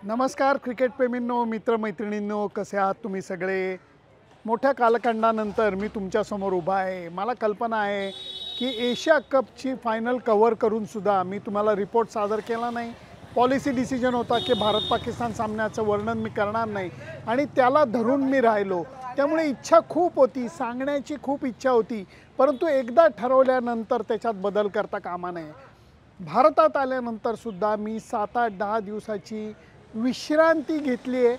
नमस्कार क्रिकेटप्रेमींनो, मित्रमैत्रिणींनो, कसे आहात तुम्ही सगळे? मोठ्या कालखंडानंतर मी तुमच्यासमोर उभा आहे. मला कल्पना आहे की एशिया कपची फायनल कव्हर करूनसुद्धा मी तुम्हाला रिपोर्ट सादर केला नाही. पॉलिसी डिसिजन होता की भारत-पाकिस्तान सामन्याचं वर्णन मी करणार नाही आणि त्याला धरून मी राहिलो. त्यामुळे इच्छा खूप होती, सांगण्याची खूप इच्छा होती, परंतु एकदा ठरवल्यानंतर त्याच्यात बदल करता कामा नये. भारतात आल्यानंतरसुद्धा मी 7-8-10 दिवसाची विश्रांती घेतली आहे,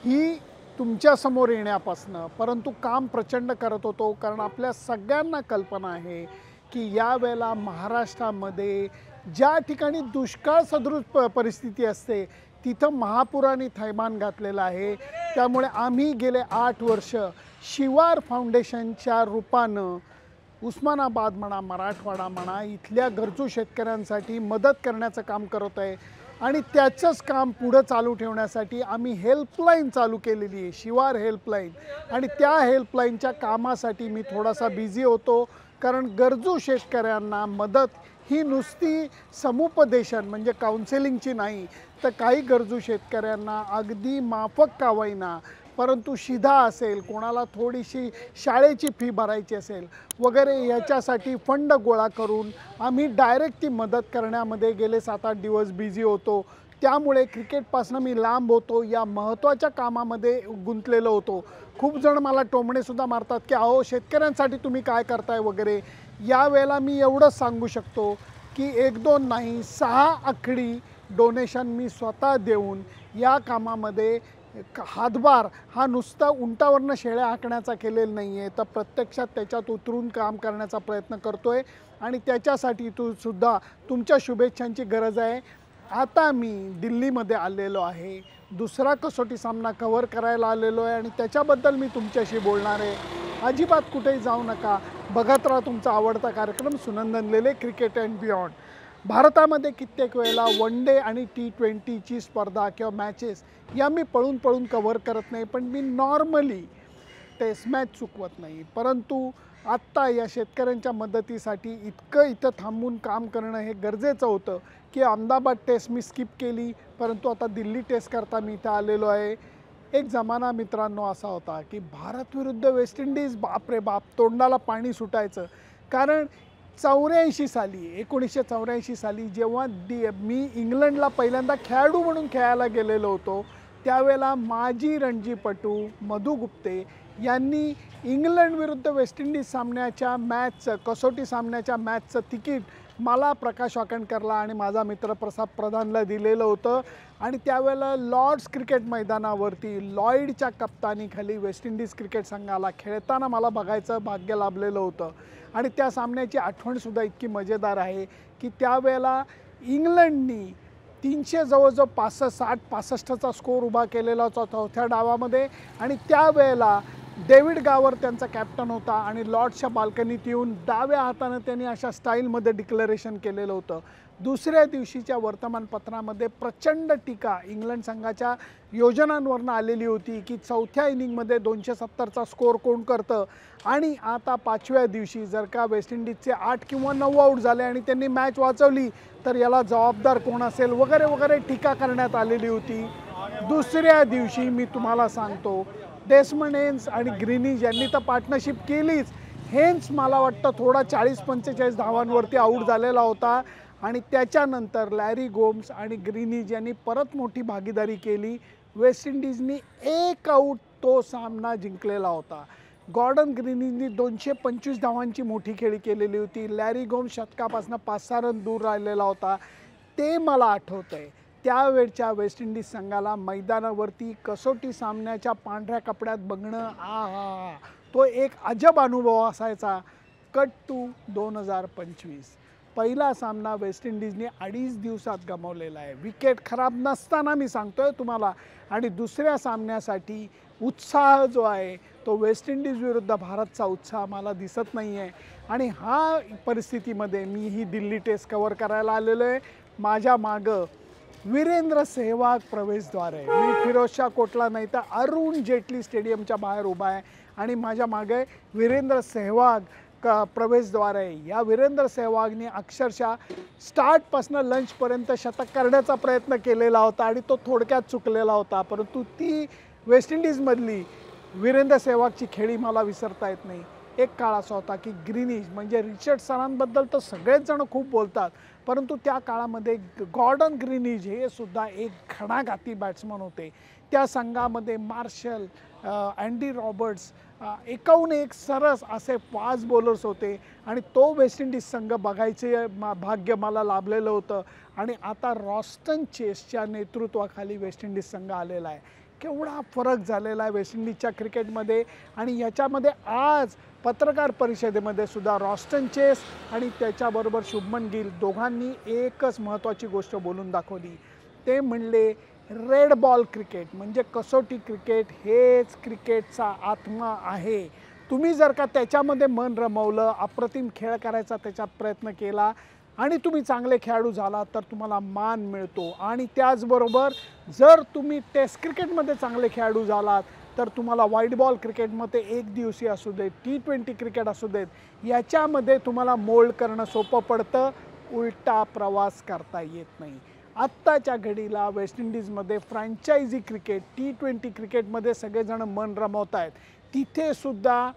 ही तुमच्यासमोर येण्यापासनं. परंतु काम प्रचंड करत होतो, कारण आपल्या सगळ्यांना कल्पना आहे की यावेळेला महाराष्ट्रामध्ये ज्या ठिकाणी दुष्काळ सदृश परिस्थिती असते तिथं महापुराने थैमान घातलेलं आहे. त्यामुळे आम्ही गेले 8 वर्ष शिवार फाउंडेशनच्या रूपानं उस्मानाबाद म्हणा, मराठवाडा म्हणा, इथल्या गरजू शेतकऱ्यांसाठी मदत करण्याचं काम करत आहे. आणि त्याचंच काम पुढं चालू ठेवण्यासाठी आम्ही हेल्पलाईन चालू केलेली आहे, शिवार हेल्पलाईन. आणि त्या हेल्पलाईनच्या कामासाठी मी थोडासा बिझी होतो, कारण गरजू शेतकऱ्यांना मदत ही नुसती समुपदेशन म्हणजे काउन्सिलिंगची नाही, तर काही गरजू शेतकऱ्यांना अगदी माफक का होईना, परंतु शिधा असेल, कोणाला थोडीशी शाळेची फी भरायची असेल वगैरे, याच्यासाठी फंड गोळा करून आम्ही डायरेक्ट ती मदत करण्यामध्ये गेले 7-8 दिवस बिझी होतो. त्यामुळे क्रिकेटपासून मी लांब होतो, या महत्त्वाच्या कामामध्ये गुंतलेलो होतो. खूप जण मला टोमणेसुद्धा मारतात की अहो, शेतकऱ्यांसाठी तुम्ही काय करताय वगैरे. यावेळेला मी एवढंच सांगू शकतो की 1-2 नाही, 6 आकडी डोनेशन मी स्वतः देऊन या कामामध्ये हातभार हा नुसता उंटावरनं शेळ्या हाकण्याचा केलेला नाही आहे, तर प्रत्यक्षात त्याच्यात उतरून काम करण्याचा प्रयत्न करतो आहे. आणि त्याच्यासाठी सुद्धा तुमच्या शुभेच्छांची गरज आहे. आता मी दिल्लीमध्ये आलेलो आहे, दुसरा कसोटी सामना कव्हर करायला आलेलो आहे आणि त्याच्याबद्दल मी तुमच्याशी बोलणार आहे. अजिबात कुठेही जाऊ नका, बघत राहा तुमचा आवडता कार्यक्रम सुनंदन लेले क्रिकेट अँड बियॉन्ड. भारतामध्ये कित्येक वेळेला वन डे आणि T20ची स्पर्धा किंवा मॅचेस या मी पळून पळून कव्हर करत नाही, पण मी नॉर्मली टेस्ट मॅच चुकवत नाही. परंतु आत्ता या शेतकऱ्यांच्या मदतीसाठी इथं थांबून काम करणं हे गरजेचं होतं की अहमदाबाद टेस्ट मी स्किप केली, परंतु आता दिल्ली टेस्ट करता मी इथं आलेलो आहे. एक जमाना मित्रांनो असा होता की भारत विरुद्ध वेस्ट इंडिज, बापरे बाप, तोंडाला पाणी सुटायचं. कारण 84 साली 1984 साली जेव्हा मी इंग्लंडला पहिल्यांदा खेळाडू म्हणून खेळायला गेलेलो होतो, त्यावेळेला माजी रणजीपटू मधु गुप्ते यांनी इंग्लंड विरुद्ध वेस्ट इंडिज सामन्याच्या मॅचचं, कसोटी सामन्याच्या मॅचचं तिकीट मला, प्रकाश वाकणकरला आणि माझा मित्र प्रसाद प्रधानला दिलेलं होतं. आणि त्यावेळेला लॉर्ड्स क्रिकेट मैदानावरती लॉईडच्या कप्तानीखाली वेस्ट इंडिज क्रिकेट संघाला खेळताना मला बघायचं भाग्य लाभलेलं होतं. आणि त्या सामन्याची आठवणसुद्धा इतकी मजेदार आहे की त्यावेळेला इंग्लंडनी 300 जवळजवळ 60-65चा स्कोर उभा केलेला होता चौथ्या डावामध्ये. आणि त्यावेळेला डेव्हिड गावर त्यांचा कॅप्टन होता आणि लॉर्ड्सच्या बाल्कनीत येऊन डाव्या हातानं त्यांनी अशा स्टाईलमध्ये डिक्लरेशन केलेलं होतं. दुसऱ्या दिवशीच्या वर्तमानपत्रामध्ये प्रचंड टीका इंग्लंड संघाच्या योजनांवरनं आलेली होती की चौथ्या इनिंगमध्ये 270चा स्कोर कोण करतं, आणि आता 5व्या दिवशी जर का वेस्ट इंडिजचे 8 किंवा 9 आऊट झाले आणि त्यांनी मॅच वाचवली तर याला जबाबदार कोण असेल वगैरे वगैरे टीका करण्यात आलेली होती. दुसऱ्या दिवशी मी तुम्हाला सांगतो, डेसमंड हेन्स आणि ग्रीनिज यांनी तर पार्टनरशिप केलीच. हेन्स मला वाटतं थोडा 40-45 धावांवरती आऊट झालेला होता आणि त्याच्यानंतर लॅरी गोम्स आणि ग्रीनिज यांनी परत मोठी भागीदारी केली. वेस्ट इंडिजनी 1 आऊट तो सामना जिंकलेला होता. गॉर्डन ग्रीनिजनी 225 धावांची मोठी खेळी केलेली होती. लॅरी गोम्स शतकापासून 5-6 रन दूर राहिलेला होता. ते मला आठवतं आहे. त्यावेळच्या वेस्ट इंडिज संघाला मैदानावरती कसोटी सामन्याच्या पांढऱ्या कपड्यात बघणं, तो एक अजब अनुभव असायचा. Cut to 2025. पहिला सामना वेस्ट इंडिजने 2.5 दिवसात गमावलेला आहे, विकेट खराब नसताना मी सांगतोय तुम्हाला. आणि दुसऱ्या सामन्यासाठी उत्साह जो आहे तो वेस्ट इंडिज विरुद्ध भारतचा उत्साह मला दिसत नाही आहे. आणि हा परिस्थितीमध्ये मी ही दिल्ली टेस्ट कव्हर करायला आलेलो आहे. माझ्या मागं वीरेंद्र सेहवाग प्रवेशद्वार आहे. मी फिरोजशाह कोटला नाही तर अरुण जेटली स्टेडियमच्या बाहेर उभा आहे आणि माझ्या मागे वीरेंद्र सेहवाग प्रवेशद्वार आहे. या वीरेंद्र सेहवागने अक्षरशः स्टार्टपासून लंचपर्यंत शतक करण्याचा प्रयत्न केलेला होता आणि तो थोडक्यात चुकलेला होता. परंतु ती वेस्ट इंडिजमधली वीरेंद्र सेहवागची खेळी मला विसरता येत नाही. एक काळ असा होता की ग्रीनिश म्हणजे रिचर्ड सरांबद्दल तर सगळेच जण खूप बोलतात, परंतु त्या काळामध्ये गॉर्डन ग्रीनिश हे सुद्धा एक घणाघाती बॅट्समन होते. त्या संघामध्ये मार्शल, अँडी रॉबर्ट्स, एकाहून एक सरस असे फास्ट बॉलर्स होते आणि तो वेस्ट इंडिज संघ बघायचे भाग्य मला लाभलेलं होतं. आणि आता रॉस्टन चेसच्या नेतृत्वाखाली वेस्ट इंडिज संघ आलेला आहे. केवढा फरक झालेला आहे वेस्ट इंडिजच्या क्रिकेटमध्ये. आणि याच्यामध्ये आज पत्रकार परिषदेमध्ये सुद्धा रॉस्टन चेस आणि त्याच्याबरोबर शुभमन गिल दोघांनी एकच महत्त्वाची गोष्ट बोलून दाखवली. ते म्हणले रेड बॉल क्रिकेट म्हणजे कसोटी क्रिकेट हेच क्रिकेटचा आत्मा आहे. तुम्ही जर का त्याच्यामध्ये मन रमवलं, अप्रतिम खेळ करायचा त्याच्यात प्रयत्न केला आणि तुम्ही चांगले खेळाडू झाला तर तुम्हाला मान मिळतो. आणि त्याचबरोबर जर तुम्ही टेस्ट क्रिकेटमध्ये चांगले खेळाडू झालात तर तुम्हाला व्हाईट बॉल क्रिकेटमध्ये एक दिवसीय असू देत, T20 क्रिकेट असू देत, याच्यामध्ये तुम्हाला मोल्ड करणं सोपं पडतं. उलटा प्रवास करता येत नाही. आत्ताच्या घडीला वेस्ट इंडिजमध्ये फ्रँचायझी क्रिकेट, T20 क्रिकेटमध्ये सगळेजण मन रमवत आहेत. तिथे सुद्धा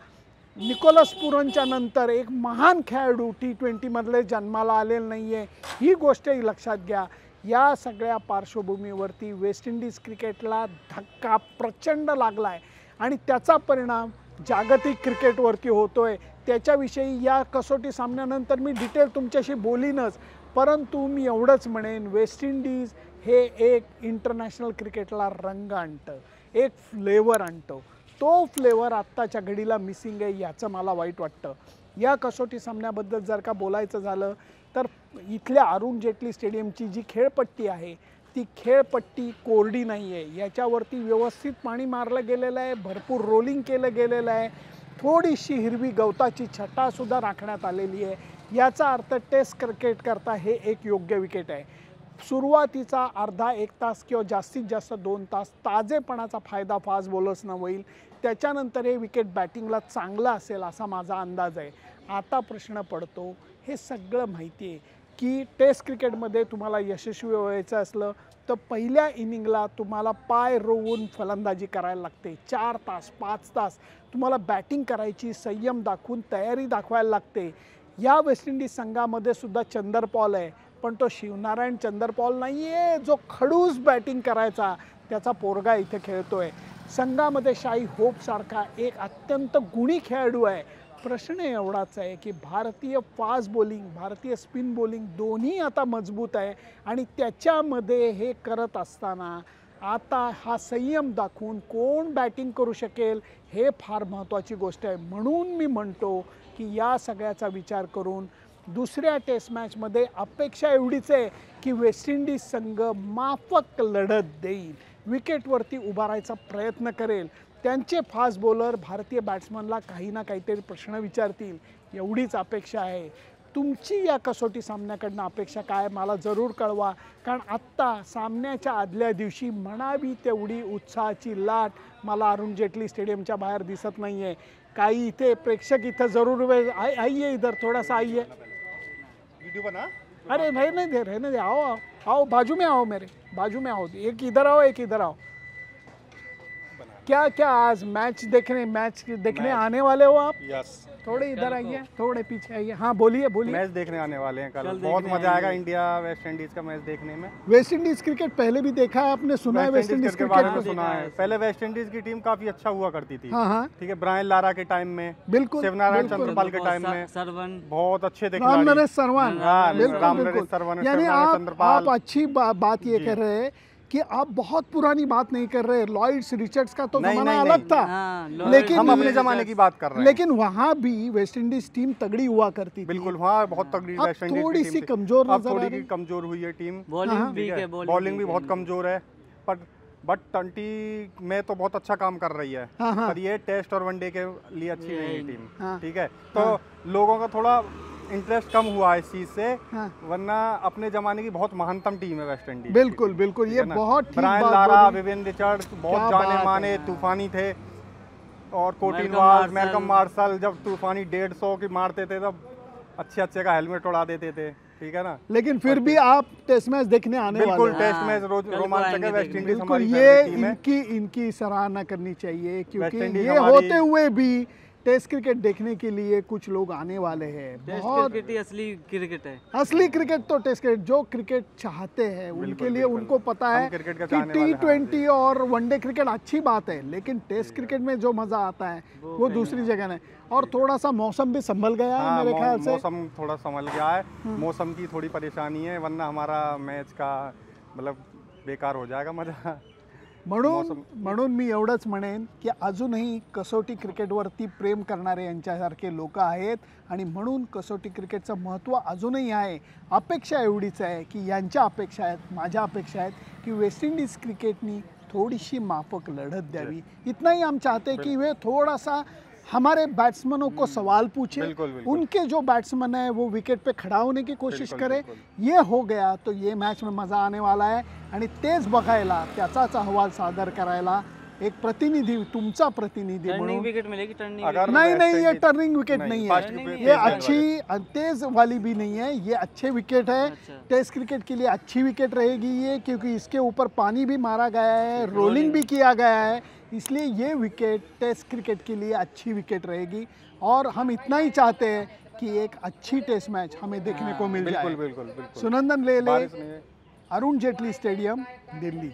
निकोलस पुरनच्या नंतर एक महान खेळाडू T20मधले जन्माला आलेला नाही आहे. ही गोष्टही लक्षात घ्या. या सगळ्या पार्श्वभूमीवरती वेस्ट इंडिज क्रिकेटला धक्का प्रचंड लागला आहे आणि त्याचा परिणाम जागतिक क्रिकेटवरती होतो आहे. त्याच्याविषयी या कसोटी सामन्यानंतर मी डिटेल तुमच्याशी बोलीनच, परंतु मी एवढंच म्हणेन वेस्ट इंडिज हे एक इंटरनॅशनल क्रिकेटला रंग आणतं, एक फ्लेवर आणतं. तो फ्लेवर आत्ताच्या घडीला मिसिंग आहे, याचं मला वाईट वाटतं. या कसोटी सामन्याबद्दल जर का बोलायचं झालं तर इथल्या अरुण जेटली स्टेडियमची जी खेळपट्टी आहे ती खेळपट्टी कोरडी नाही आहे. याच्यावरती व्यवस्थित पाणी मारलं गेलेलं आहे, भरपूर रोलिंग केलं गेलेलं आहे, थोडीशी हिरवी गवताची छटासुद्धा राखण्यात आलेली आहे. याचा अर्थ टेस्ट क्रिकेट करता हे एक योग्य विकेट आहे. सुरुवातीचा अर्धा एक तास किंवा जास्तीत जास्त 2 तास ताजेपणाचा फायदा फास्ट बॉलर्सना होईल. त्याच्यानंतर हे विकेट बॅटिंगला चांगलं असेल असा माझा अंदाज आहे. आता प्रश्न पडतो, हे सगळं माहिती आहे की टेस्ट क्रिकेटमध्ये तुम्हाला यशस्वी व्हायचं असलं तर पहिल्या इनिंगला तुम्हाला पाय रोवून फलंदाजी करायला लागते. 4 तास 5 तास तुम्हाला बॅटिंग करायची, संयम दाखवून तयारी दाखवायला लागते. या वेस्ट इंडिज संघामध्ये सुद्धा चंदरपॉल आहे, पण तो शिवनारायण चंदरपॉल नाही आहे जो खडूस बॅटिंग करायचा. त्याचा पोरगा इथे खेळतोय. संघामध्ये शाही होपसारखा एक अत्यंत गुणी खेळाडू आहे. प्रश्न एवढाच आहे की भारतीय फास्ट बॉलिंग, भारतीय स्पिन बॉलिंग दोन्ही आता मजबूत आहे आणि त्याच्यामध्ये हे करत असताना आता हा संयम दाखवून कोण बॅटिंग करू शकेल हे फार महत्त्वाची गोष्ट आहे. म्हणून मी म्हणतो की या सगळ्याचा विचार करून दुसऱ्या टेस्ट मॅचमध्ये अपेक्षा एवढीच आहे की वेस्ट इंडिज संघ माफक लढत देईल, विकेटवरती उभारायचा प्रयत्न करेल. त्यांचे फास्ट बॉलर भारतीय बॅट्समनला काही ना काहीतरी प्रश्न विचारतील, एवढीच अपेक्षा आहे. तुमची या कसोटी सामन्याकडनं अपेक्षा काय मला जरूर कळवा, कारण आत्ता सामन्याच्या आदल्या दिवशी म्हणावी तेवढी उत्साहाची लाट मला अरुण जेटली स्टेडियमच्या बाहेर दिसत नाही आहे. काही इथे प्रेक्षक इथं जरूर आइए, इधर थोड़ा सा आइए. वीडियो बना? अरे रहने दे, आओ आओ आओ, बाजू में आओ, मेरे बाजू में आओ, एक इधर आओ एक इधर आओ. क्या क्या आज मैच देखने आने वाले हो आप? यस, थोड़े इधर आइए, थोड़े पीछे आइए. हाँ बोलिए बोलिए. मैच देखने आने वाले हैं कल. बहुत मजा आएगा इंडिया वेस्ट इंडीज का मैच देखने में. वेस्ट इंडीज क्रिकेट पहले भी देखा है आपने, सुना है वेस्ट इंडीज के बारे में क्रिकेट? सुना है. पहले वेस्ट इंडीज की टीम काफी अच्छा हुआ करती थी. हाँ हाँ ठीक है, ब्रायन लारा के टाइम में, बिल्कुल, शिवनारायण बिल्कुल. चंद्रपाल के टाइम में सरवन बहुत अच्छे थे राम खिलाड़ी. नरेश सरवान, हाँ, बिल्कुल राम नरेश बिल्कुल. सरवान, यानी शिवनारायण चंद्रपाल. आप अच्छी बात ये कर रहे हैं कि आप बहुत पुरानी बात नहीं कर रहे. लॉयड्स रिचर्ड्स का तो नहीं, जमाना नहीं, अलग था, हाँ, लेकिन हम अपने जमाने की बात कर रहे हैं. लेकिन वहाँ भी वेस्ट इंडीज टीम तगड़ी हुआ करती थी. बिल्कुल, वहाँ बहुत तगड़ी अब वेस्ट इंडीज थोड़ी की सी टीम थी. कमजोर अब नजर आ थोड़ी रही. की कमजोर हुई है टीम. बॉलिंग हाँ, भी है, बॉलिंग भी बहुत कमजोर है, बट 20 में तो बहुत अच्छा काम कर रही है. हाँ, हाँ. पर ये टेस्ट और वनडे के लिए अच्छी नहीं है हाँ. टीम. ठीक है, तो लोगों का थोड़ा इंटरेस्ट कम हुआ है इस चीज से. हाँ. वरना अपने जमाने की बहुत महानतम टीम है वेस्ट इंडीज. बिल्कुल बिल्कुल, ये बहुत ठीक ब्रायन बात लारा, बोली. विवियन रिचर्ड्स क्या बहुत बात जाने है माने यार. तूफानी थे. और कोटिन मैलकम वाल, मार्शल। मैलकम मार्शल जब तूफानी 150 की मारते थे तब अच्छे का हेलमेट उड़ा देते थे, ठीक है ना। लेकिन फिर भी आप टेस्ट मैच देखने आने वाले बिल्कुल हैं। टेस्ट हाँ, मैच कल को रोमांचक आएंगे है। वेस्ट देखने। इंडीज बिल्कुल, हमारी ये फेवरेट टीम है। इनकी सराहना करनी चाहिए, क्योंकि वेस्ट इंडीज ये हमारी- होते हुए भी टेस्ट क्रिकेट देखने के लिए कुछ लोग आने वाले हैं। टेस्ट बहुत क्रिकेट ही असली क्रिकेट है। असली क्रिकेट तो टेस्ट क्रिकेट, जो क्रिकेट चाहते हैं उनके बिल्कुल, लिए बिल्कुल। उनको पता हम है क्रिकेट का कि चाहने वाले हैं, हाँ T20 और वनडे क्रिकेट अच्छी बात है, लेकिन टेस्ट क्रिकेट में जो मजा आता है वो दूसरी जगह नहीं। और थोड़ा सा मौसम भी संभल गया है हाँ, मेरे ख्याल से। मौसम थोड़ा संभल गया है, मौसम की थोड़ी परेशानी है, वरना हमारा मैच का मतलब बेकार हो जाएगा मजा। म्हणून मी एवढंच म्हणेन की अजूनही कसोटी क्रिकेटवरती प्रेम करणारे यांच्यासारखे लोक आहेत, आणि म्हणून कसोटी क्रिकेटचं महत्त्व अजूनही आहे। अपेक्षा एवढीच आहे की यांच्या अपेक्षा आहेत, माझ्या अपेक्षा आहेत की वेस्ट इंडीज़ क्रिकेटनी थोड़ी सी माफक लड़त द्यावी। इतना ही हम चाहते हैं कि वे थोड़ा सा हमारे बैट्समैनों को सवाल पूछे, बिल्कुल, बिल्कुल। उनके जो बैट्समैन है वो विकेट पे खड़ा होने की कोशिश बिल्कुल, करे। बिल्कुल। ये हो गया तो ये मॅच में मज़ा आने वाला आहे, आणि तेच बघायला, त्याचाच अहवाल सादर करायला एक प्रतिनिधी, तुमचा प्रतिनिधी टर्निंग म्हणून। विकेट मिलेगी, टर्निंग अगर नहीं वेस्ट नहीं, ये इंडीज- टर्निंग विकेट नहीं fast है, wicket ये तेज अच्छी तेज वाली भी नहीं है, ये अच्छे विकेट है। अच्छा। टेस्ट क्रिकेट के लिए अच्छी विकेट रहेगी ये, क्योंकि इसके ऊपर पानी भी मारा गया है, रोलिंग भी किया गया है, इसलिए ये विकेट टेस्ट क्रिकेट के लिए अच्छी विकेट रहेगी। और हम इतना ही चाहते हैं कि एक अच्छी टेस्ट मैच हमें देखने को मिल जाए। बिल्कुल बिल्कुल बिल्कुल। सुनंदन लेले, बारिश नहीं है। अरुण जेटली स्टेडियम, दिल्ली।